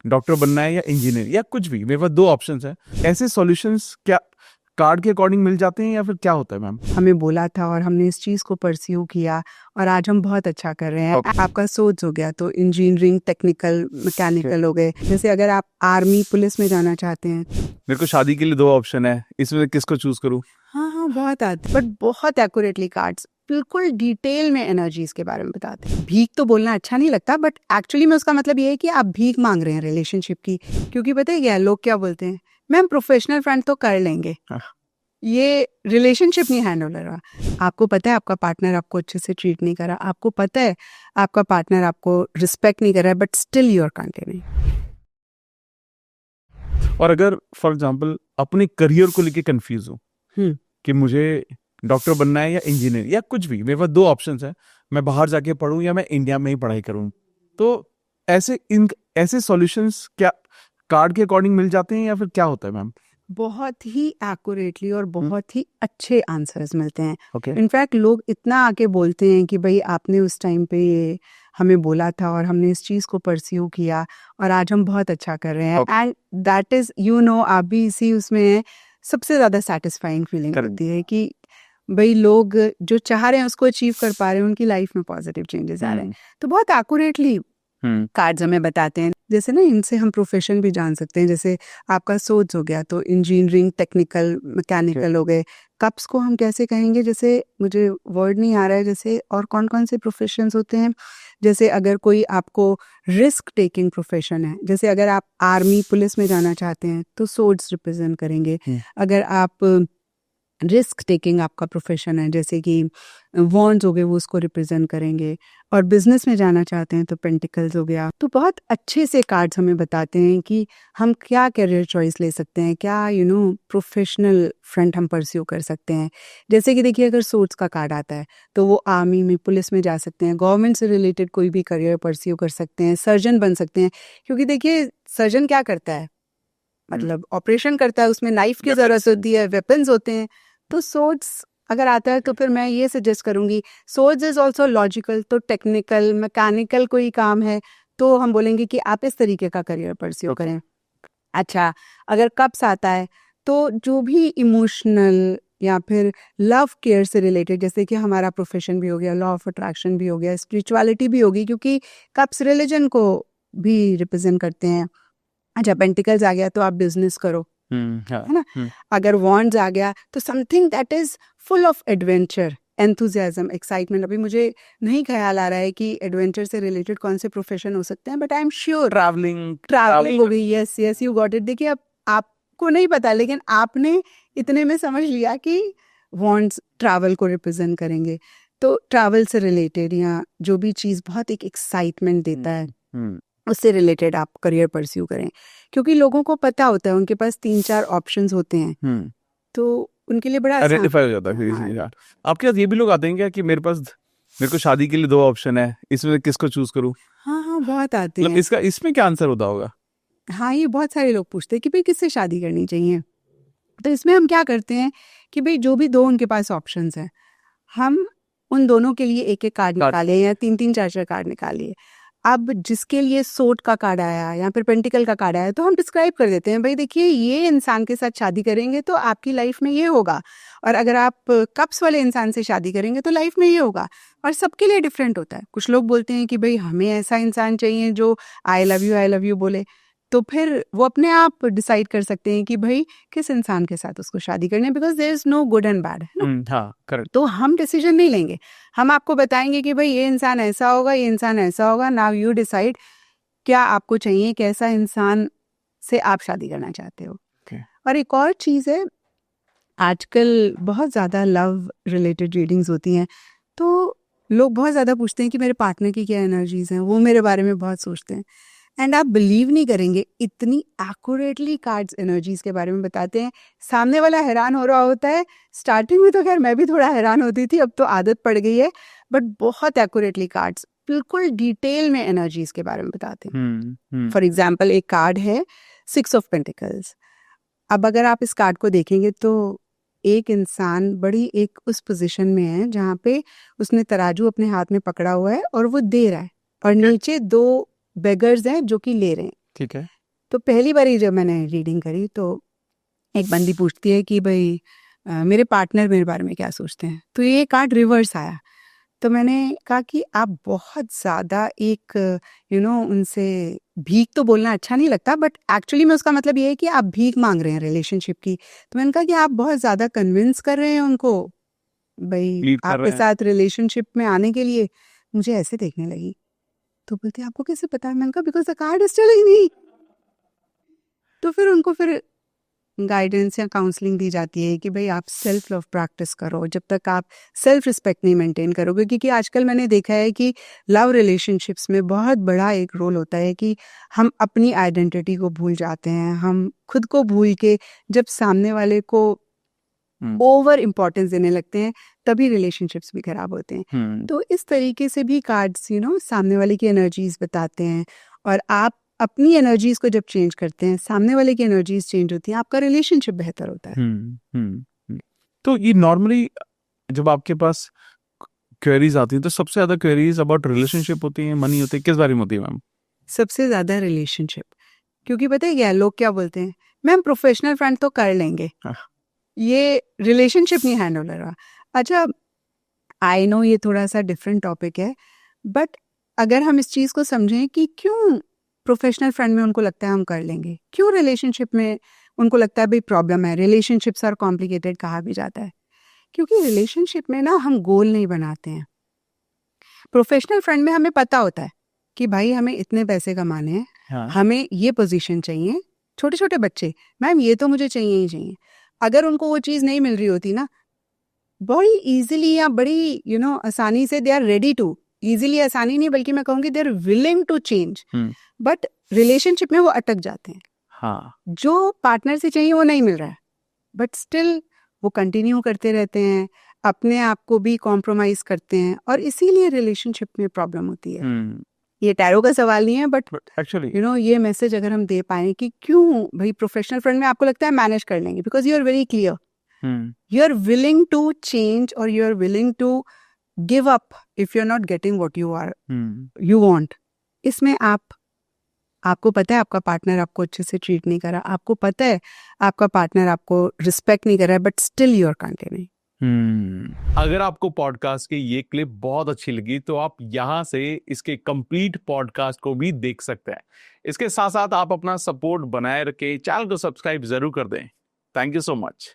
Doctor बनना है या इंजीनियर या कुछ भी, मेरे पास दो ऑप्शंस हैं। ऐसे सॉल्यूशंस क्या कार्ड के अकॉर्डिंग मिल जाते हैं या फिर क्या होता है मैम? हमें बोला था और हमने इस चीज़ को परस्यू किया और आज हम बहुत अच्छा कर रहे हैं। Okay. आपका सोच हो गया तो इंजीनियरिंग, टेक्निकल, मैकेनिकल हो गए। जैसे अगर आप आर्मी, पुलिस में जाना चाहते हैं। मेरे को शादी के लिए दो ऑप्शन है, इसमें से किसको चूज करूँ? हाँ, बहुत आते, बट बहुत एक्यूरेटली कार्ड्स बिल्कुल डिटेल में एनर्जीज के बारे में बताते हैं। भीख तो बोलना अच्छा नहीं लगता, बट एक्चुअली में उसका मतलब ये है कि आप भीख मांग रहे हैं रिलेशनशिप की। क्योंकि पता है क्या, लोग क्या बोलते हैं, मैम प्रोफेशनल फ्रंट तो कर लेंगे, ये रिलेशनशिप नहीं हैंडल हो रहा। आपको पता है आपका पार्टनर आपको अच्छे से ट्रीट नहीं कर रहा, आपको पता है आपका पार्टनर आपको रिस्पेक्ट नहीं कर रहा है, but still you are continuing. और अगर फॉर एग्जांपल अपने करियर को लेके कंफ्यूज हूँ कि मुझे डॉक्टर बनना है या इंजीनियर या कुछ भी, मेरे पास दो ऑप्शंस हैं, मैं बाहर जाके पढूं या मैं इंडिया में ही पढ़ाई करूं, तो ऐसे सॉल्यूशंस क्या कार्ड के अकॉर्डिंग मिल जाते हैं या फिर क्या होता है मैम? बहुत ही एक्यूरेटली और बहुत ही अच्छे आंसर्स मिलते हैं। Okay. इनफैक्ट लोग इतना आके बोलते हैं कि भाई आपने उस टाइम पे ये हमें बोला था और हमने इस चीज़ को परस्यू किया और आज हम बहुत अच्छा कर रहे हैं। And that is, you know, आप भी इसी उसमें सबसे ज़्यादा सेटिस्फाइंग फीलिंग होती है कि भाई लोग जो चाह रहे हैं उसको अचीव कर पा रहे हैं, उनकी लाइफ में पॉजिटिव चेंजेस आ रहे हैं। तो बहुत एक्यूरेटली कार्ड्स हमें बताते हैं। जैसे ना, इनसे हम प्रोफेशन भी जान सकते हैं। जैसे आपका सोच हो गया तो इंजीनियरिंग, टेक्निकल, मैकेनिकल हो गए। कप्स को हम कैसे कहेंगे, जैसे मुझे वर्ड नहीं आ रहा है, जैसे और कौन कौन से प्रोफेशंस होते हैं। जैसे अगर कोई आपको रिस्क टेकिंग प्रोफेशन है, जैसे अगर आप आर्मी, पुलिस में जाना चाहते हैं तो सोर्ड्स रिप्रेजेंट करेंगे। अगर आप रिस्क टेकिंग आपका प्रोफेशन है, जैसे कि वॉन्ड्स हो गए, वो उसको रिप्रेजेंट करेंगे। और बिजनेस में जाना चाहते हैं तो पेंटिकल्स हो गया। तो बहुत अच्छे से कार्ड्स हमें बताते हैं कि हम क्या करियर चॉइस ले सकते हैं, क्या प्रोफेशनल फ्रंट हम परस्यू कर सकते हैं। जैसे कि देखिए, अगर सोर्ट्स का कार्ड आता है तो वो आर्मी में, पुलिस में जा सकते हैं, गवर्नमेंट से रिलेटेड कोई भी करियर परस्यू कर सकते हैं, सर्जन बन सकते हैं। क्योंकि देखिए, सर्जन क्या करता है, मतलब ऑपरेशन करता है, उसमें नाइफ की जरूरत होती है, वेपन्स होते हैं। तो सोर्ड्स अगर आता है तो फिर मैं ये सजेस्ट करूंगी, सोर्ड्स इज ऑल्सो लॉजिकल। तो टेक्निकल, मैकेनिकल कोई काम है तो हम बोलेंगे कि आप इस तरीके का करियर परस्यू करें। अच्छा, अगर कप्स आता है तो जो भी इमोशनल या फिर लव केयर से रिलेटेड, जैसे कि हमारा प्रोफेशन भी हो गया, लॉ ऑफ अट्रैक्शन भी हो गया, स्पिरिचुअलिटी भी होगी, क्योंकि कप्स रिलीजन को भी रिप्रेजेंट करते हैं। अच्छा, पेंटिकल्स आ गया तो आप बिजनेस करो, है ना। अगर वॉन्ड्स आ गया तो something that is full of adventure, enthusiasm, excitement. अभी मुझे नहीं ख्याल आ रहा है कि एडवेंचर से रिलेटेड कौन से प्रोफेशन हो सकते हैं, but I am sure travelling हो गई। Yes yes, you got it. देखिए, अब आपको नहीं पता, लेकिन आपने इतने में समझ लिया कि वॉन्ड्स ट्रैवल को रिप्रेजेंट करेंगे। तो ट्रैवल से रिलेटेड या जो भी चीज़ बहुत एक एक्साइटमेंट देता है, उससे रिलेटेड आप करियर परस्यू करें। क्योंकि लोगों को पता होता है, उनके पास 3-4 ऑप्शंस होते हैं, तो उनके लिए बड़ा आइडेंटिफाई हो जाता है। हाँ। आपके पास ये भी लोग आते हैं क्या कि मेरे को शादी के लिए दो ऑप्शन है, इसमें किसको चूज करूं? हाँ, बहुत आते मतलब हैं। इसमें क्या आंसर होता होगा? हाँ, ये बहुत सारे लोग पूछते हैं कि भाई किससे शादी करनी चाहिए। तो इसमें हम क्या करते हैं कि भाई जो भी दो उनके पास ऑप्शंस हैं, हम उन दोनों के लिए एक एक कार्ड निकाले या 3-3, 4-4 कार्ड निकालिए। अब जिसके लिए सोट का कार्ड आया या फिर पेंटिकल का कार्ड आया तो हम डिस्क्राइब कर देते हैं, भाई देखिए, ये इंसान के साथ शादी करेंगे तो आपकी लाइफ में ये होगा, और अगर आप कप्स वाले इंसान से शादी करेंगे तो लाइफ में ये होगा। और सबके लिए डिफरेंट होता है। कुछ लोग बोलते हैं कि भाई हमें ऐसा इंसान चाहिए जो आई लव यू बोले, तो फिर वो अपने आप डिसाइड कर सकते हैं कि भाई किस इंसान के साथ उसको शादी करनी है, because there is no good and bad, है ना। हाँ, करेक्ट। तो हम डिसीजन नहीं लेंगे, हम आपको बताएंगे कि भाई ये इंसान ऐसा होगा, ये इंसान ऐसा होगा। नाउ यू डिसाइड क्या आपको चाहिए, कैसा इंसान से आप शादी करना चाहते हो। और एक और चीज़ है, आजकल बहुत ज़्यादा लव रिलेटेड रीडिंग्स होती हैं, तो लोग बहुत ज़्यादा पूछते हैं कि मेरे पार्टनर की क्या एनर्जीज हैं, वो मेरे बारे में बहुत सोचते हैं। एंड आप बिलीव नहीं करेंगे, इतनी एक्यूरेटली कार्ड्स एनर्जीज के बारे में बताते हैं, सामने वाला हैरान हो रहा होता है। स्टार्टिंग में तो खैर मैं भी थोड़ा हैरान होती थी, अब तो आदत पड़ गई है, बट बहुत एक्यूरेटली कार्ड्स बिल्कुल डिटेल में एनर्जीज के बारे में बताते हैं। फॉर एग्जाम्पल, एक कार्ड है 6 ऑफ पेंटिकल्स। अब अगर आप इस कार्ड को देखेंगे तो एक इंसान बड़ी एक उस पोजीशन में है जहाँ पे उसने तराजू अपने हाथ में पकड़ा हुआ है और वो दे रहा है, और नीचे 2 बेगर्स हैं जो कि ले रहे हैं। ठीक है। तो पहली बारी जब मैंने रीडिंग करी तो एक बंदी पूछती है कि भाई मेरे पार्टनर मेरे बारे में क्या सोचते हैं, तो ये कार्ड रिवर्स आया। तो मैंने कहा कि आप बहुत ज़्यादा एक उनसे भीख तो बोलना अच्छा नहीं लगता, बट एक्चुअली में उसका मतलब ये है कि आप भीख मांग रहे हैं रिलेशनशिप की। तो मैंने कहा कि आप बहुत ज़्यादा कन्विंस कर रहे हैं उनको भाई Lead कर आपके रहे हैं। साथ रिलेशनशिप में आने के लिए। मुझे ऐसे देखने लगी, तो बोलते आपको कैसे पता है? मैंने कहा because the card is telling me. तो फिर उनको फिर गाइडेंस या काउंसलिंग दी जाती है कि भाई आप सेल्फ लव प्रैक्टिस करो जब तक आप सेल्फ रिस्पेक्ट नहीं मेंटेन करोगे, क्योंकि आजकल मैंने देखा है कि लव रिलेशनशिप्स में बहुत बड़ा एक रोल होता है कि हम अपनी आइडेंटिटी को भूल जाते हैं, हम खुद को भूल के जब सामने वाले को ओवर इम्पोर्टेंस देने लगते हैं तभी रिलेशनशिप्स भी खराब होते हैं। तो इस तरीके से भी कार्ड्स सामने वाले की एनर्जीज बताते हैं, और आप अपनी एनर्जीज को जब चेंज करते हैं सामने वाले की एनर्जीज चेंज होती हैं, आपका रिलेशनशिप बेहतर होता है। तो ये नॉर्मली जब आपके पास क्वेरीज आती हैं तो सबसे ज्यादा क्वेरीज अबाउट रिलेशनशिप होती हैं, मनी होती है, किस बारे में होती है मैम? सबसे ज्यादा रिलेशनशिप, क्योंकि पता है क्या लोग क्या बोलते हैं, मैम प्रोफेशनल फ्रेंड तो कर लेंगे, ये रिलेशनशिप नहीं हैंडल हो रहा। अच्छा, आई नो ये थोड़ा सा डिफरेंट टॉपिक है, बट अगर हम इस चीज़ को समझें कि क्यों प्रोफेशनल फ्रेंड में उनको लगता है हम कर लेंगे, क्यों रिलेशनशिप में उनको लगता है भाई प्रॉब्लम है, रिलेशनशिप्स आर कॉम्प्लिकेटेड कहा भी जाता है, क्योंकि रिलेशनशिप में ना हम गोल नहीं बनाते हैं। प्रोफेशनल फ्रेंड में हमें पता होता है कि भाई हमें इतने पैसे कमाने हैं, हाँ। हमें ये पोजीशन चाहिए। छोटे छोटे बच्चे, मैम ये तो मुझे चाहिए ही चाहिए। अगर उनको वो चीज़ नहीं मिल रही होती ना, बड़ी इजीली या बड़ी आसानी से they are ready to, easily आसानी नहीं बल्कि मैं कहूँगी they are willing to change, but relationship में वो अटक जाते हैं। हाँ। जो पार्टनर से चाहिए वो नहीं मिल रहा है, बट स्टिल वो कंटिन्यू करते रहते हैं, अपने आप को भी कॉम्प्रोमाइज करते हैं, और इसीलिए रिलेशनशिप में प्रॉब्लम होती है। ये टैरो का सवाल नहीं है, बट एक्चुअली ये मैसेज अगर हम दे पाए कि क्यों भाई प्रोफेशनल फ्रेंड में आपको लगता है मैनेज कर लेंगे, because you are very clear, you are willing to change or you are willing to give up if you're not getting what you want. इसमें आपको पता है आपका पार्टनर आपको अच्छे से ट्रीट नहीं कर रहा, आपको पता है आपका पार्टनर आपको रिस्पेक्ट नहीं कर रहा है, but still you are continuing. अगर आपको पॉडकास्ट की ये क्लिप बहुत अच्छी लगी तो आप यहाँ से इसके कंप्लीट पॉडकास्ट को भी देख सकते हैं। इसके साथ साथ आप अपना सपोर्ट बनाए रखें, चैनल को सब्सक्राइब जरूर कर दें। Thank you so much.